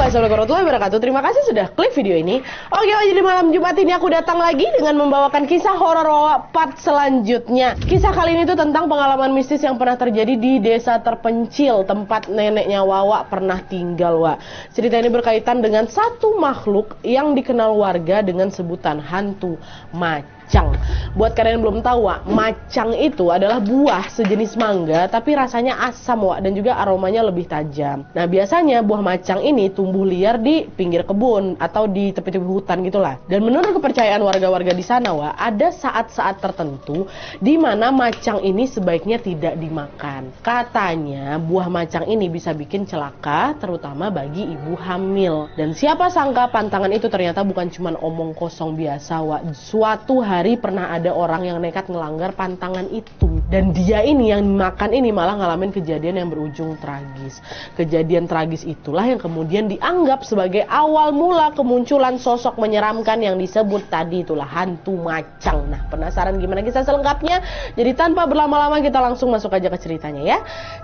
Assalamualaikum warahmatullahi wabarakatuh. Terima kasih sudah klik video ini. Oke, jadi malam Jumat ini aku datang lagi dengan membawakan kisah horor part selanjutnya. Kisah kali ini tuh tentang pengalaman mistis yang pernah terjadi di desa terpencil tempat neneknya Wawa pernah tinggal, Wak. Cerita ini berkaitan dengan satu makhluk yang dikenal warga dengan sebutan hantu macang. Buat kalian yang belum tahu, Wak, macang itu adalah buah sejenis mangga tapi rasanya asam, Wak, dan juga aromanya lebih tajam. Nah, biasanya buah macang ini tumbuh liar di pinggir kebun atau di tepi-tepi hutan gitulah. Dan menurut kepercayaan warga-warga di sana, Wak, ada saat-saat tertentu di mana macang ini sebaiknya tidak dimakan. Katanya buah macang ini bisa bikin celaka terutama bagi ibu hamil. Dan siapa sangka pantangan itu ternyata bukan cuma omong kosong biasa, Wak. Suatu hari pernah ada orang yang nekat ngelanggar pantangan itu. Dan dia ini yang makan ini malah ngalamin kejadian yang berujung tragis. Kejadian tragis itulah yang kemudian dianggap sebagai awal mula kemunculan sosok menyeramkan yang disebut tadi, itulah hantu macang. Nah, penasaran gimana kisah selengkapnya? Jadi tanpa berlama-lama kita langsung masuk aja ke ceritanya ya.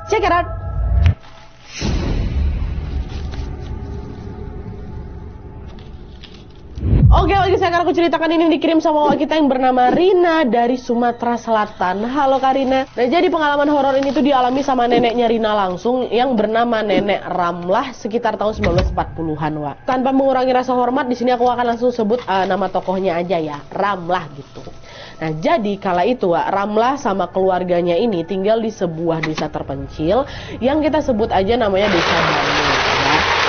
Check it out. Oke, kisah yang aku ceritakan ini dikirim sama Wak kita yang bernama Rina dari Sumatera Selatan. Halo Kak Rina. Nah, jadi pengalaman horor ini tuh dialami sama neneknya Rina langsung yang bernama Nenek Ramlah sekitar tahun 1940-an, Wak. Tanpa mengurangi rasa hormat, di sini aku akan langsung sebut nama tokohnya aja ya, Ramlah gitu. Nah, jadi kala itu, Wak, Ramlah sama keluarganya ini tinggal di sebuah desa terpencil yang kita sebut aja namanya Desa Danur.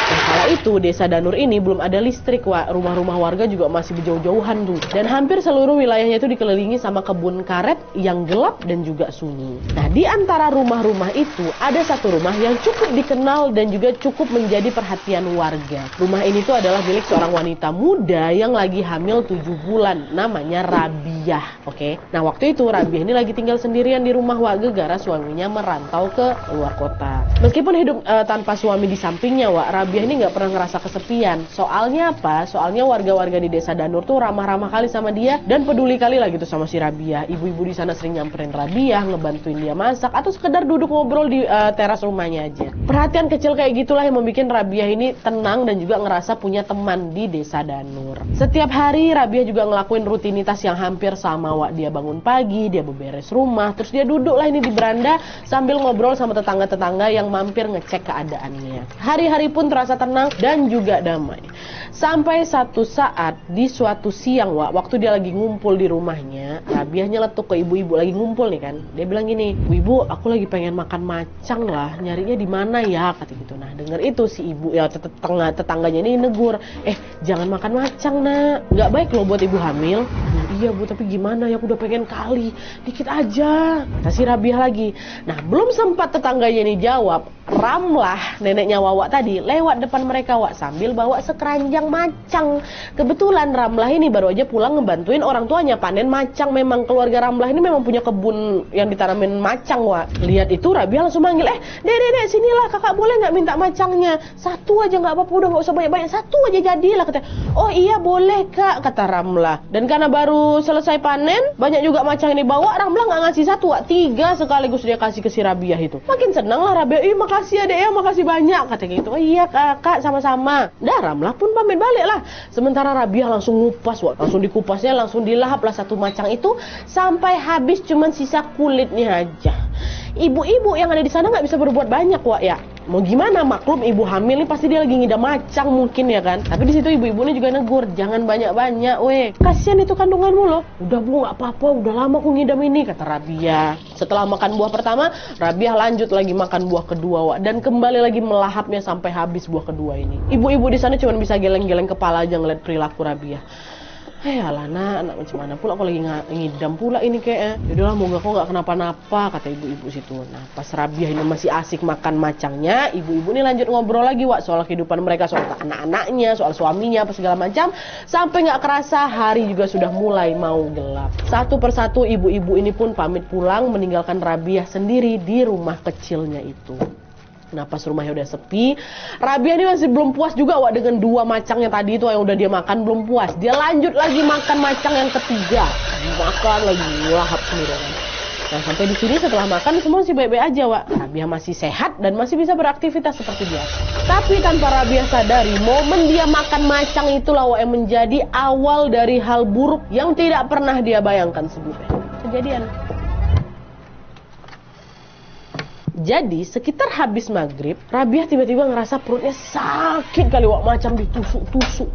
Nah, kala itu Desa Danur ini belum ada listrik, Wak. Rumah-rumah warga juga masih berjauh-jauhan tuh. Dan hampir seluruh wilayahnya itu dikelilingi sama kebun karet yang gelap dan juga sunyi. Nah, di antara rumah-rumah itu ada satu rumah yang cukup dikenal dan juga cukup menjadi perhatian warga. Rumah ini tuh adalah milik seorang wanita muda yang lagi hamil 7 bulan. Namanya Rabiah, oke? Nah, waktu itu Rabiah ini lagi tinggal sendirian di rumah, Wak, gara suaminya merantau ke luar kota. Meskipun hidup tanpa suami di sampingnya, Wak, Rabiah ini nggak pernah ngerasa kesepian. Soalnya apa? Soalnya warga-warga di Desa Danur tuh ramah-ramah kali sama dia dan peduli kali lah gitu sama si Rabiah. Ibu-ibu di sana sering nyamperin Rabiah, ngebantuin dia masak atau sekedar duduk ngobrol di teras rumahnya aja. Perhatian kecil kayak gitulah yang membuat Rabiah ini tenang dan juga ngerasa punya teman di Desa Danur. Setiap hari Rabiah juga ngelakuin rutinitas yang hampir sama, Wak. Dia bangun pagi, dia beberes rumah, terus dia duduk lah ini di beranda sambil ngobrol sama tetangga-tetangga yang mampir ngecek keadaannya. Hari-hari pun terasa tenang dan juga damai. Sampai satu saat di suatu siang, Wak, waktu dia lagi ngumpul di rumahnya, Rabiah nyeletuk ke ibu-ibu lagi ngumpul nih kan. Dia bilang gini, "Ibu, aku lagi pengen makan macang lah, nyarinya di mana ya?" kata gitu. Nah, denger itu si ibu ya tetangganya ini negur, "Jangan makan macang, Nak. Nggak baik loh buat ibu hamil." "Nah, iya, Bu, tapi gimana ya? Aku udah pengen kali. Dikit aja." Kata si Rabiah lagi. Nah, belum sempat tetangganya ini jawab, Ramlah, neneknya Wawa tadi, lewat depan mereka, Wak, sambil bawa sekeranjang macang. Kebetulan Ramlah ini baru aja pulang ngebantuin orang tuanya panen macang. Memang keluarga Ramlah ini memang punya kebun yang ditanamin macang, Wak. Lihat itu Rabiah langsung manggil, Dek, sinilah, kakak boleh nggak minta macangnya? Satu aja nggak apa-apa, udah nggak usah banyak-banyak, satu aja jadilah," katanya. "Oh iya boleh, Kak," kata Ramlah. Dan karena baru selesai panen, banyak juga macang ini bawa, Ramlah nggak ngasih satu, Wak, 3 sekaligus dia kasih ke si Rabiah itu. Makin senang lah Rabiah, "Makasih ya, Dek, ya, makasih banyak," kata gitu. "Oh iya, Kakak, sama-sama." Dah, Ramlah pun pamit balik lah. Sementara Rabiah langsung ngupas, Wak. Langsung dikupasnya, langsung dilahap lah satu macang itu sampai habis, cuman sisa kulitnya aja. Ibu-ibu yang ada di sana nggak bisa berbuat banyak, Wak, ya. Mau gimana, maklum ibu hamil nih pasti dia lagi ngidam macang mungkin ya kan. Tapi di situ ibu-ibunya juga negur, "Jangan banyak-banyak, weh. Kasihan itu kandunganmu loh." "Udah, Bu, nggak apa-apa, udah lama aku ngidam ini," kata Rabiah. Setelah makan buah pertama, Rabiah lanjut lagi makan buah kedua, Wak, dan kembali lagi melahapnya sampai habis buah kedua ini. Ibu-ibu di sana cuma bisa geleng-geleng kepala aja ngeliat perilaku Rabiah. Alah, anak macam mana pula aku lagi ngidam pula ini kayaknya. Yaudahlah, moga kok nggak kenapa-napa, kata ibu-ibu situ. Nah, pas Rabiah ini masih asik makan macangnya, ibu-ibu ini lanjut ngobrol lagi, Wak, soal kehidupan mereka, soal anak-anaknya, soal suaminya, apa segala macam. Sampai nggak kerasa hari juga sudah mulai mau gelap. Satu persatu ibu-ibu ini pun pamit pulang, meninggalkan Rabiah sendiri di rumah kecilnya itu. Nah pas rumahnya udah sepi, Rabiah ini masih belum puas juga Wak dengan 2 macangnya tadi itu yang udah dia makan, belum puas. Dia lanjut lagi makan macang yang ketiga. Makan lagi, lahap sendiri. Nah sampai di sini setelah makan semua masih baik-baik aja Wak. Rabiah masih sehat dan masih bisa beraktivitas seperti biasa. Tapi tanpa Rabiah sadari, momen dia makan macang itulah Wak yang menjadi awal dari hal buruk yang tidak pernah dia bayangkan sebelumnya. Kejadian. Jadi sekitar habis maghrib, Rabiah tiba-tiba ngerasa perutnya sakit kali Wak, macam ditusuk-tusuk.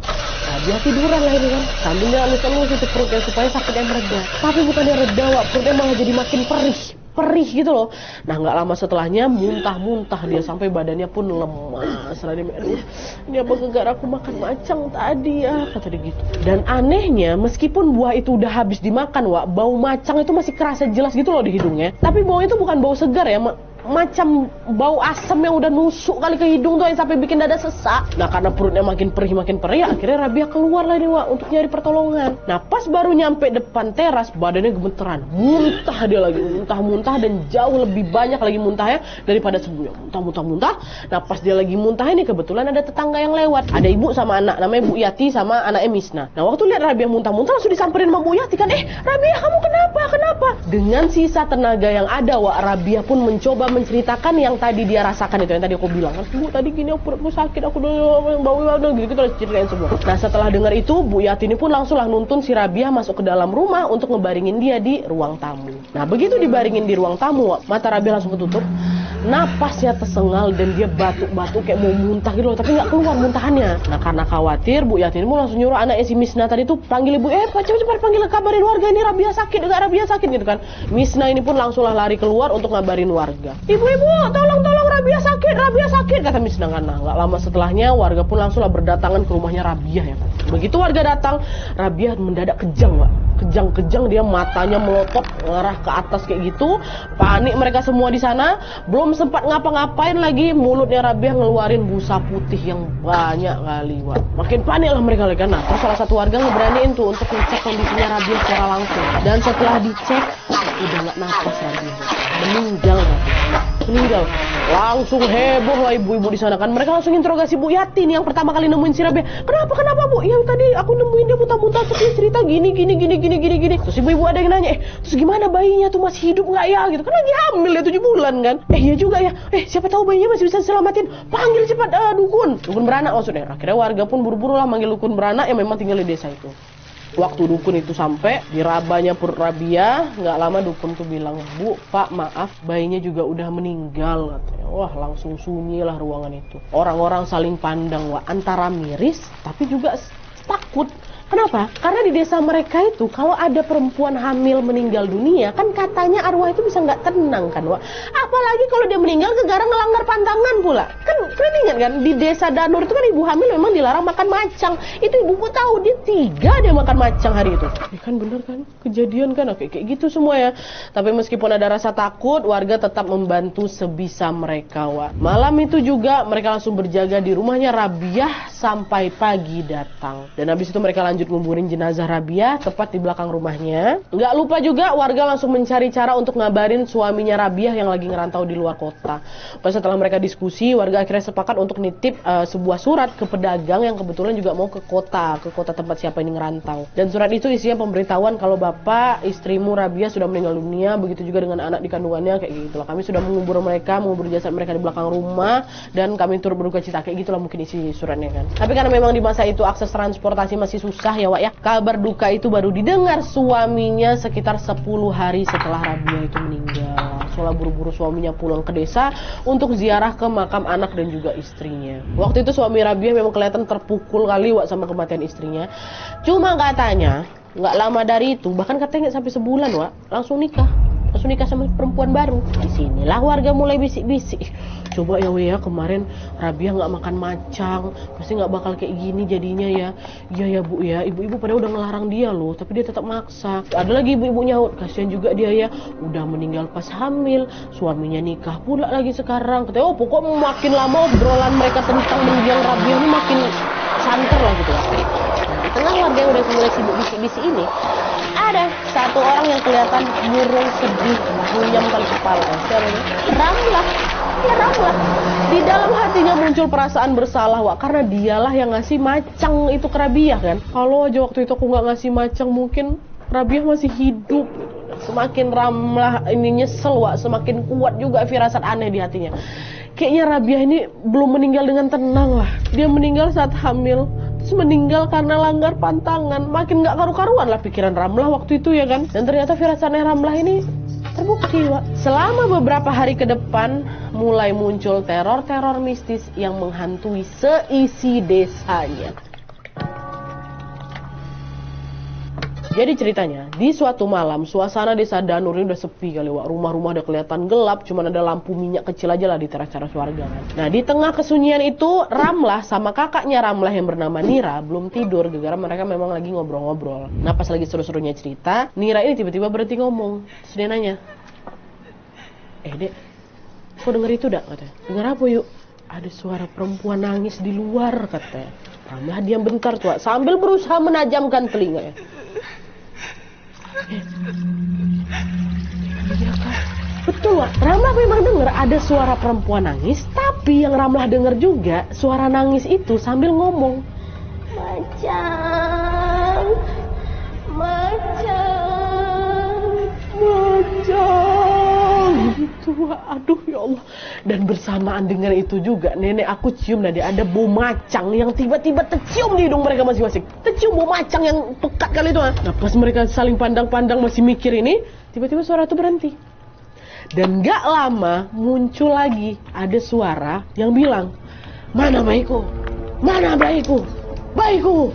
Rabiah tiduran lah ini kan, sambil ngelus-ngelus itu perutnya supaya sakitnya mereda. Tapi bukannya reda Wak, perutnya malah jadi makin perih gitu loh. Nah nggak lama setelahnya muntah-muntah dia sampai badannya pun lemas. Setelah dia, aduh, ini apa gara-gara aku makan macang tadi ya, kata dia gitu. Dan anehnya meskipun buah itu udah habis dimakan Wak, bau macang itu masih kerasa jelas gitu loh di hidungnya. Tapi bau itu bukan bau segar ya, macam bau asam yang udah nusuk kali ke hidung tuh yang sampai bikin dada sesak. Nah karena perutnya makin perih akhirnya Rabiah keluar lah nih Wak untuk nyari pertolongan. Nah pas baru nyampe depan teras, badannya gemeteran, muntah dia lagi, muntah dan jauh lebih banyak lagi muntahnya daripada sebelumnya. Muntah. Nah pas dia lagi muntah ini kebetulan ada tetangga yang lewat, ada ibu sama anak namanya Bu Yati sama anaknya Misna. Nah waktu lihat Rabiah muntah langsung disamperin sama Bu Yati kan, Rabiah kamu kenapa? Dengan sisa tenaga yang ada Wak, Rabiah pun mencoba menceritakan yang tadi dia rasakan itu, yang tadi aku bilang kan, Bu tadi gini perutku sakit, aku udah bau gitu terus ceritain semua. Nah setelah dengar itu Bu Yati ini pun langsung nuntun si Rabiah masuk ke dalam rumah untuk ngebaringin dia di ruang tamu. Nah begitu dibaringin di ruang tamu, mata Rabiah langsung ketutup, napasnya tersengal dan dia batuk-batuk kayak mau muntah gitu loh, tapi nggak keluar muntahannya. Nah karena khawatir, Bu Yati ini pun langsung nyuruh anaknya si Misna tadi tuh panggil ibu, cepat panggil, kabarin warga ini Rabiah sakit gitu kan. Misna ini pun langsunglah lari keluar untuk ngabarin warga. Ibu, tolong Rabiah sakit, kata Misna kan. Nah, nggak lama setelahnya warga pun langsunglah berdatangan ke rumahnya Rabiah ya kan. Begitu warga datang, Rabiah mendadak kejang Wak. Kejang dia matanya melotot ngarah ke atas kayak gitu. Panik mereka semua di sana, belum sempat ngapa-ngapain lagi mulutnya Rabiah ngeluarin busa putih yang banyak kali Wak. Makin panik lah mereka lagi kan. Nah, terus salah satu warga ngeberaniin tuh untuk ngecek kondisinya Rabiah secara langsung. Dan setelah dicek, udah nggak napas Rabiah, meninggal. Langsung heboh lah ibu-ibu di sana kan. Mereka langsung interogasi Bu Yati nih yang pertama kali nemuin si Rabiah. Kenapa Bu? Ya tadi aku nemuin dia muntah-muntah terus dia cerita gini. Terus ibu-ibu ada yang nanya, terus gimana bayinya tuh masih hidup nggak ya? Gitu kan lagi hamil ya 7 bulan kan. Iya juga ya. Siapa tahu bayinya masih bisa selamatin. Panggil cepat dukun beranak maksudnya. Akhirnya warga pun buru-buru lah manggil dukun beranak yang memang tinggal di desa itu. Waktu dukun itu sampai di rabanya perut Rabiah, nggak lama dukun tuh bilang, Bu, Pak, maaf, bayinya juga udah meninggal katanya. Wah, langsung sunyi lah ruangan itu. Orang-orang saling pandang, Wak, antara miris tapi juga takut. Kenapa? Karena di desa mereka itu kalau ada perempuan hamil meninggal dunia, kan katanya arwah itu bisa nggak tenang kan, Wak. Apalagi kalau dia meninggal gegara ngelanggar pantangan pula. Kan ingat kan di desa Danur itu kan ibu hamil memang dilarang makan macang. Itu ibuku tahu, dia 3 dia makan macang hari itu. Ya kan bener kan? Kejadian kan kayak gitu semua ya. Tapi meskipun ada rasa takut, warga tetap membantu sebisa mereka, Wak. Malam itu juga mereka langsung berjaga di rumahnya Rabiah sampai pagi datang. Dan habis itu mereka lanjut nguburin jenazah Rabiah tepat di belakang rumahnya. Nggak lupa juga warga langsung mencari cara untuk ngabarin suaminya Rabiah yang lagi ngerantau di luar kota. Pas setelah mereka diskusi, warga akhirnya sepakat untuk nitip sebuah surat ke pedagang yang kebetulan juga mau ke kota tempat siapa ini ngerantau. Dan surat itu isinya pemberitahuan kalau bapak istrimu Rabiah sudah meninggal dunia, begitu juga dengan anak di kandungannya, kayak gitu lah. Kami sudah mengubur jasad mereka di belakang rumah dan kami turut berduka cita, kayak gitulah mungkin isi suratnya kan. Tapi karena memang di masa itu akses transportasi masih susah ya Wak ya, kabar duka itu baru didengar suaminya sekitar 10 hari setelah Rabiah itu meninggal. Soalnya buru-buru suaminya pulang ke desa untuk ziarah ke makam anak dan juga istrinya. Waktu itu suami Rabiah memang kelihatan terpukul kali Wak sama kematian istrinya. Cuma katanya nggak lama dari itu, bahkan katanya nggak sampai sebulan Wak, langsung nikah sama perempuan baru. Disinilah warga mulai bisik-bisik, coba ya kemarin Rabiah nggak makan macang, pasti nggak bakal kayak gini jadinya ya. Iya ya Bu ya, ibu-ibu pada udah ngelarang dia loh, tapi dia tetap maksa. Ada lagi ibu-ibu nyaut, kasihan juga dia ya, udah meninggal pas hamil, suaminya nikah pula lagi sekarang. Katanya pokok makin lama obrolan mereka tentang meninggal Rabiah ini makin santer lah gitu. Di tengah warga yang udah mulai sibuk bisik-bisik ini, ada satu orang yang kelihatan murung, sedih, menghuyam kali kepala. Siapa ini? Ramlah. Ya Ramlah. Di dalam hatinya muncul perasaan bersalah, Wak, karena dialah yang ngasih macang itu ke Rabiah kan. Kalau aja waktu itu aku nggak ngasih macang, mungkin Rabiah masih hidup. Semakin Ramlah ini nyesel, Wak, semakin kuat juga firasat aneh di hatinya. Kayaknya Rabiah ini belum meninggal dengan tenang lah. Dia meninggal saat hamil, terus meninggal karena langgar pantangan. Makin gak karu-karuan lah pikiran Ramlah waktu itu ya kan. Dan ternyata firasat aneh Ramlah ini terbukti, Wak. Selama beberapa hari ke depan mulai muncul teror-teror mistis yang menghantui seisi desanya. Jadi ceritanya, di suatu malam suasana desa Danur ini udah sepi kali, Wak. Rumah-rumah udah kelihatan gelap, cuman ada lampu minyak kecil aja lah di teras-teras warga kan. Nah, di tengah kesunyian itu Ramlah sama kakaknya Ramlah yang bernama Nira belum tidur, gara-gara mereka memang lagi ngobrol-ngobrol. Nah, pas lagi seru-serunya cerita, Nira ini tiba-tiba berhenti ngomong. Terus dia nanya, Dek, kau denger itu dak? Katanya. Dengar apa yuk? Ada suara perempuan nangis di luar, katanya. Ramlah diam bentar tuh, Wak, sambil berusaha menajamkan telinganya. Iya kan? Betul, Wak. Ramlah memang dengar ada suara perempuan nangis, tapi yang Ramlah dengar juga suara nangis itu sambil ngomong, Macang, gitu, Wak. Aduh ya Allah. Dan bersamaan dengan itu juga nenek aku cium tadi ada bau macang yang tiba-tiba tercium di hidung mereka masing-masing. Tercium bau macang yang pekat kali itu. Nah, pas mereka saling pandang-pandang masih mikir ini, tiba-tiba suara itu berhenti. Dan gak lama muncul lagi ada suara yang bilang, mana bayiku? Mana bayiku? Bayiku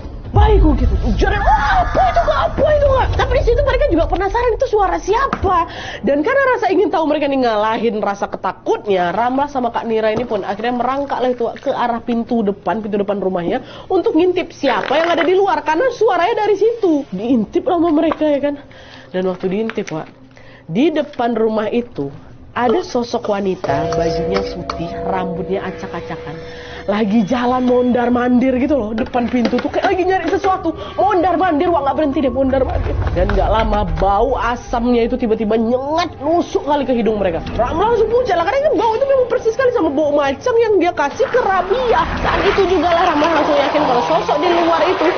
gitu. Jadi apa itu gak? Tapi di situ mereka juga penasaran itu suara siapa. Dan karena rasa ingin tahu mereka ini ngalahin rasa ketakutnya, Ramlah sama Kak Nira ini pun akhirnya merangkaklah itu ke arah pintu depan rumahnya untuk ngintip siapa yang ada di luar karena suaranya dari situ. Diintip sama mereka ya kan. Dan waktu diintip, Pak, di depan rumah itu ada sosok wanita, bajunya putih, rambutnya acak-acakan, lagi jalan mondar-mandir gitu loh depan pintu tuh, kayak lagi nyari sesuatu, mondar-mandir. Wah, nggak berhenti deh mondar-mandir. Dan nggak lama bau asamnya itu tiba-tiba nyengat nusuk kali ke hidung mereka. Ramlah langsung pucat lah, karena kan bau itu memang persis sekali sama bau macam yang dia kasih ke Rabiah. Saat itu juga lah Ramlah langsung yakin kalau sosok di luar itu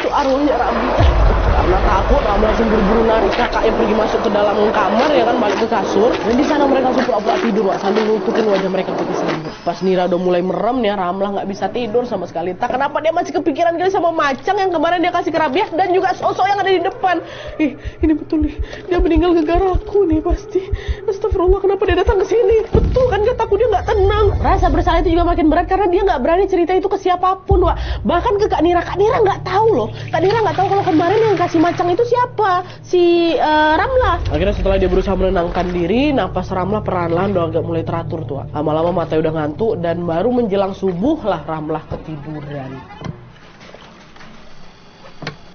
arwahnya Rabiah. Karena takut, Ramlah langsung buru-buru narik kakaknya pergi masuk ke dalam kamar ya kan, balik ke kasur. Dan di sana mereka langsung pura-pura tidur, Wak, sambil nutupin wajah mereka pakai selimut. Pas Nira udah mulai merem ya, Ramlah nggak bisa tidur sama sekali. Tak kenapa dia masih kepikiran kali sama macang yang kemarin dia kasih ke Rabiah dan juga sosok yang ada di depan. Ini betul nih, dia meninggal gara-gara aku nih pasti. Astagfirullah, kenapa dia datang ke sini? Betul kan, kataku dia nggak tenang. Rasa bersalah itu juga makin berat karena dia nggak berani cerita itu ke siapapun, Wak. Bahkan ke Kak Nira. Kak Nira nggak tahu loh. Kak Nira nggak tahu kalau kemarin yang kasih macang itu siapa, si Ramlah. Akhirnya setelah dia berusaha menenangkan diri, napas Ramlah perlahan-lahan udah agak mulai teratur tuh. Lama-lama matanya udah ngantuk dan baru menjelang subuh lah Ramlah ketiduran.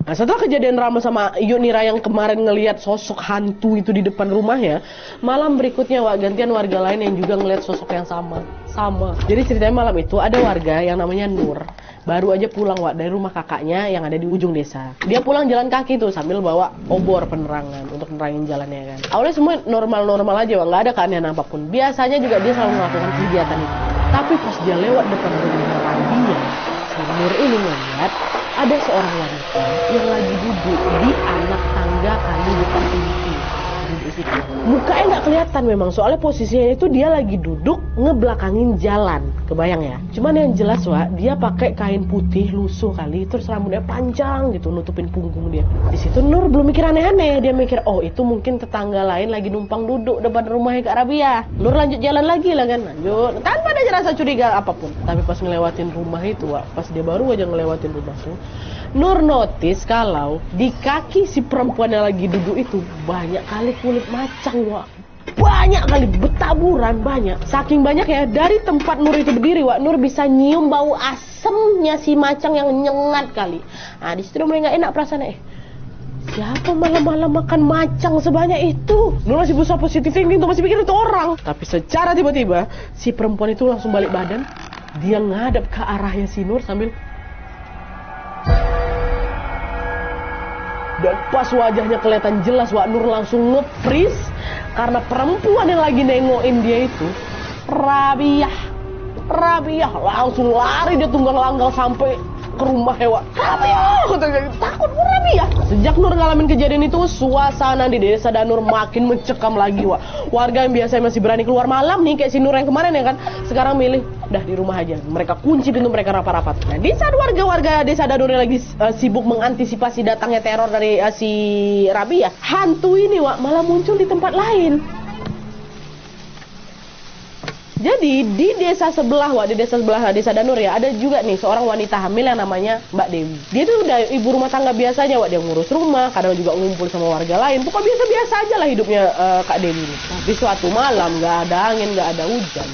Nah, setelah kejadian Ramlah sama Yuk Nira yang kemarin ngelihat sosok hantu itu di depan rumahnya, malam berikutnya, Wak, gantian warga lain yang juga ngelihat sosok yang sama. Jadi ceritanya malam itu ada warga yang namanya Nur, baru aja pulang, Wak, dari rumah kakaknya yang ada di ujung desa. Dia pulang jalan kaki tuh sambil bawa obor penerangan untuk nerangin jalannya kan. Awalnya semua normal-normal aja, Wak, nggak ada keanehan apapun. Biasanya juga dia selalu melakukan kegiatan itu. Tapi pas dia lewat depan rumah Rabiah, si Nur ini ngeliat ada seorang wanita yang lagi duduk di anak tangga kali depan pintu. Mukanya nggak kelihatan memang, soalnya posisinya itu dia lagi duduk ngebelakangin jalan, kebayang ya. Cuman yang jelas, Wak, dia pakai kain putih lusuh kali, terus rambutnya panjang gitu nutupin punggung dia. Di situ Nur belum mikir aneh-aneh, dia mikir oh itu mungkin tetangga lain lagi numpang duduk depan rumahnya Kak Rabiah. Nur lanjut jalan lagi lah kan, lanjut tanpa ada rasa curiga apapun. Tapi pas ngelewatin rumah itu, Wak, pas dia baru aja ngelewatin rumah tuh, Nur notice kalau di kaki si perempuan yang lagi duduk itu banyak kali kulit macang, Wak. Banyak kali, bertaburan banyak. Saking banyak ya, dari tempat Nur itu berdiri, Wak, Nur bisa nyium bau asemnya si macang yang nyengat kali. Nah, di situ mulai nggak enak perasaannya. Siapa malam-malam makan macang sebanyak itu? Nur masih berusaha positif thinking tuh, masih pikir itu orang. Tapi secara tiba-tiba si perempuan itu langsung balik badan. Dia ngadap ke arahnya si Nur sambil, dan pas wajahnya kelihatan jelas, Wak, Nur langsung nge-freeze karena perempuan yang lagi nengokin dia itu Rabiah. Rabiah langsung lari dia tunggang langgang sampai ke rumah Wak. Rabiah, takut Rabiah. Sejak Nur ngalamin kejadian itu, suasana di desa Danur makin mencekam lagi Wak. Warga yang biasanya masih berani keluar malam nih kayak si Nur yang kemarin ya kan, sekarang milih udah di rumah aja. Mereka kunci pintu mereka rapat-rapat. Nah, di saat warga-warga desa Danur lagi sibuk mengantisipasi datangnya teror dari si Rabiah, hantu ini Wak malah muncul di tempat lain. Jadi di desa sebelah Wak, di desa sebelah desa Danur ya, ada juga nih seorang wanita hamil yang namanya Mbak Dewi. Dia tuh udah ibu rumah tangga biasanya Wak, dia ngurus rumah, kadang juga ngumpul sama warga lain. Pokoknya biasa-biasa aja lah hidupnya Kak Dewi ini. Tapi suatu malam nggak ada angin, nggak ada hujan,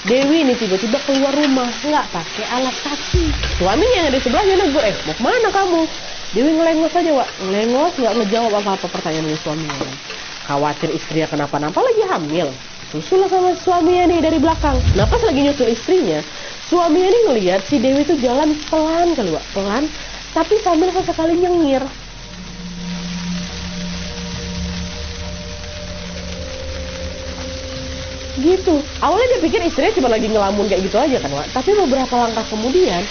Dewi ini tiba-tiba keluar rumah nggak pakai alas kaki. Suaminya yang di sebelahnya negur, mau kemana kamu? Dewi ngelengos aja Wak, ngelengos nggak ngejawab apa-apa pertanyaan suaminya. Khawatir istrinya kenapa-napa lagi hamil. Susul sama suaminya nih dari belakang. Nah pas lagi nyusul istrinya, suaminya nih ngelihat si Dewi tuh jalan pelan kali Wak, pelan, tapi sambil sesekali nyengir. Gitu. Awalnya dia pikir istrinya cuma lagi ngelamun kayak gitu aja kan Wak. Tapi beberapa langkah kemudian,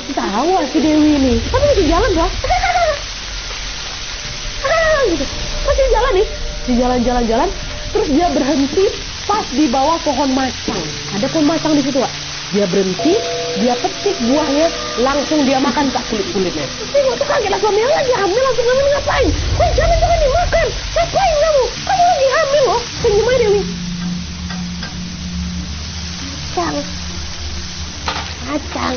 ketawa si Dewi ini. Tapi masih jalan Wak. Gitu. Masih jalan nih. Si jalan-jalan, terus dia berhenti pas di bawah pohon macang. Ada pohon macang di situ Wak. Dia berhenti, dia petik buahnya, langsung dia makan tak kulit-kulitnya. Tengok tuh kaget lah, suaminya lagi hamil, langsung kamu ngapain? Jangan dimakan. Ngapain kamu? Kamu lagi hamil loh. Senyum aja Dewi. Kacang.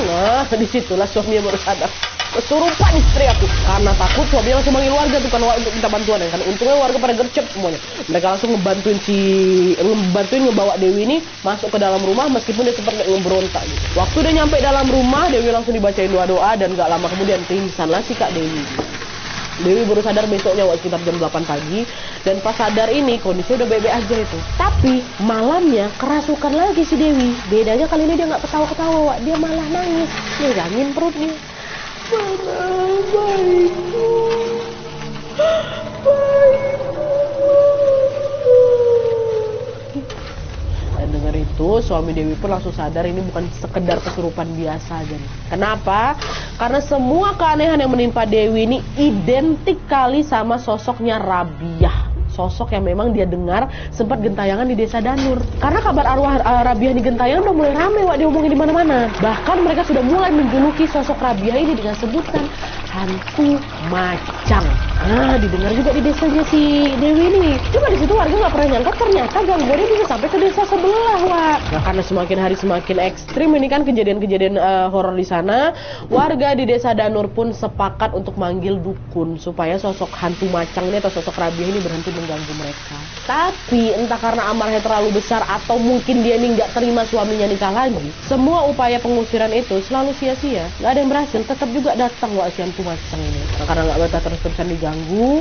Nah, disitulah suaminya baru sadar. Kesurupan istri aku. Karena takut suaminya langsung manggil warga tuh kan untuk minta bantuan ya kan. Untungnya warga pada gercep semuanya. Mereka langsung ngebantuin ngebawa Dewi ini masuk ke dalam rumah meskipun dia sempat ngeberontak gitu. Waktu dia nyampe dalam rumah, Dewi langsung dibacain doa-doa dan gak lama kemudian pingsanlah si Kak Dewi. Dewi baru sadar besoknya waktu sekitar jam 8 pagi. Dan pas sadar ini kondisinya udah bebe aja itu. Tapi malamnya kerasukan lagi si Dewi. Bedanya kali ini dia gak ketawa-ketawa Wak. Dia malah nangis, megangin perutnya. Mana baikku. Dan dengar itu suami Dewi pun langsung sadar ini bukan sekedar kesurupan biasa aja nih. Kenapa? Karena semua keanehan yang menimpa Dewi ini identik kali sama sosoknya Rabiah. Sosok yang memang dia dengar sempat gentayangan di desa Danur. Karena kabar arwah Rabiah di gentayangan udah mulai rame Wak, diomongin di mana-mana. Bahkan mereka sudah mulai menjuluki sosok Rabiah ini dengan sebutan hantu macang. Nah, didengar juga di desanya si Dewi ini. Cuma di situ warga nggak pernah nyangka ternyata gangguannya bisa sampai ke desa sebelah Wak. Nah, karena semakin hari semakin ekstrim ini kan kejadian-kejadian horor di sana, warga di desa Danur pun sepakat untuk manggil dukun supaya sosok hantu macang ini atau sosok Rabiah ini berhenti mengganggu mereka. Tapi entah karena amarahnya terlalu besar atau mungkin dia ini nggak terima suaminya nikah lagi, semua upaya pengusiran itu selalu sia-sia. Nggak ada yang berhasil, tetap juga datang Wak si hantu macang ini. Nah, karena nggak betah terus-terusan diganggu,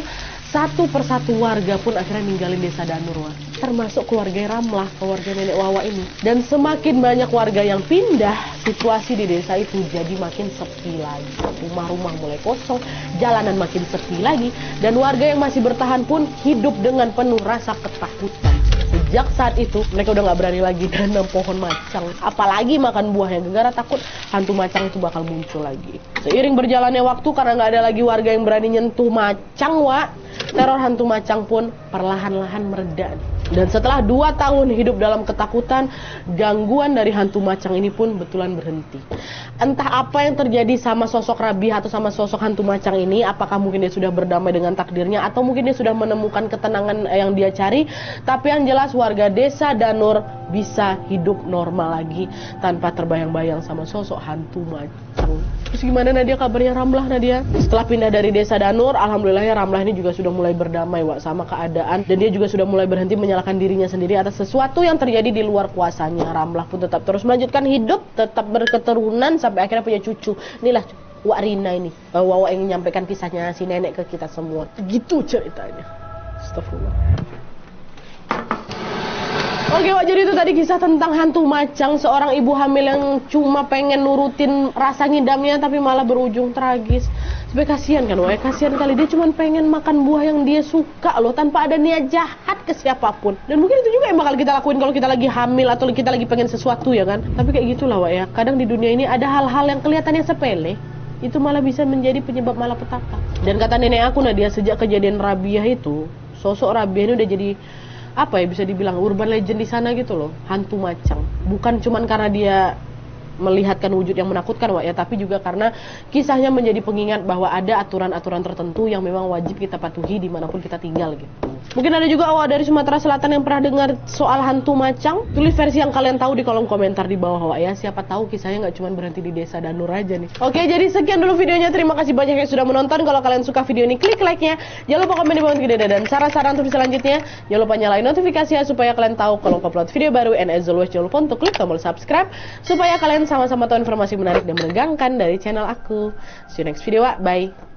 satu persatu warga pun akhirnya ninggalin desa Danur Wak. Termasuk keluarga Ramlah, keluarga nenek Wawa ini. Dan semakin banyak warga yang pindah, situasi di desa itu jadi makin sepi lagi. Rumah-rumah mulai kosong, jalanan makin sepi lagi, dan warga yang masih bertahan pun hidup dengan penuh rasa ketakutan. Sejak saat itu, mereka udah gak berani lagi nanam pohon macang. Apalagi makan buahnya, gara-gara takut hantu macang itu bakal muncul lagi. Seiring berjalannya waktu, karena gak ada lagi warga yang berani nyentuh macang Wak, teror hantu macang pun perlahan-lahan mereda. Dan setelah 2 tahun hidup dalam ketakutan, gangguan dari hantu macang ini pun betulan berhenti. Entah apa yang terjadi sama sosok Rabiah atau sama sosok hantu macang ini, apakah mungkin dia sudah berdamai dengan takdirnya atau mungkin dia sudah menemukan ketenangan yang dia cari. Tapi yang jelas warga desa Danur bisa hidup normal lagi tanpa terbayang-bayang sama sosok hantu macang. Terus gimana Nadia kabarnya Ramlah Nadia? Setelah pindah dari desa Danur, alhamdulillah ya Ramlah ini juga sudah mulai berdamai Wak sama keadaan, dan dia juga sudah mulai berhenti menyalahkan dirinya sendiri atas sesuatu yang terjadi di luar kuasanya. Ramlah pun tetap terus melanjutkan hidup, tetap berketurunan sampai akhirnya punya cucu. Inilah Wak Rina ini, Wawa yang menyampaikan kisahnya si nenek ke kita semua. Gitu ceritanya. Astagfirullah. Oke Wak, jadi itu tadi kisah tentang hantu macang, seorang ibu hamil yang cuma pengen nurutin rasa ngidamnya tapi malah berujung tragis. Supaya kasihan kan Wak, kasihan kali dia cuma pengen makan buah yang dia suka loh, tanpa ada niat jahat ke siapapun. Dan mungkin itu juga yang bakal kita lakuin kalau kita lagi hamil atau kita lagi pengen sesuatu ya kan. Tapi kayak gitulah Wak ya, kadang di dunia ini ada hal-hal yang kelihatannya sepele, itu malah bisa menjadi penyebab malapetaka. Dan kata nenek aku Nadia, sejak kejadian Rabiah itu, sosok Rabiah ini udah jadi apa ya, bisa dibilang urban legend di sana gitu loh, hantu macang. Bukan cuman karena dia melihatkan wujud yang menakutkan Wak ya, tapi juga karena kisahnya menjadi pengingat bahwa ada aturan-aturan tertentu yang memang wajib kita patuhi dimanapun kita tinggal gitu. Mungkin ada juga Wak dari Sumatera Selatan yang pernah dengar soal hantu macang. Tulis versi yang kalian tahu di kolom komentar di bawah Wak ya, siapa tahu kisahnya nggak cuma berhenti di desa Danur aja nih. Oke, jadi sekian dulu videonya, terima kasih banyak yang sudah menonton. Kalau kalian suka video ini, klik like-nya, jangan lupa komen di bawah gede dan saran-saran untuk selanjutnya. Jangan lupa nyalain notifikasinya supaya kalian tahu kalau upload video baru, and as always jangan lupa untuk klik tombol subscribe supaya kalian sama-sama tahu informasi menarik dan menegangkan dari channel aku. See you next video Wak, bye.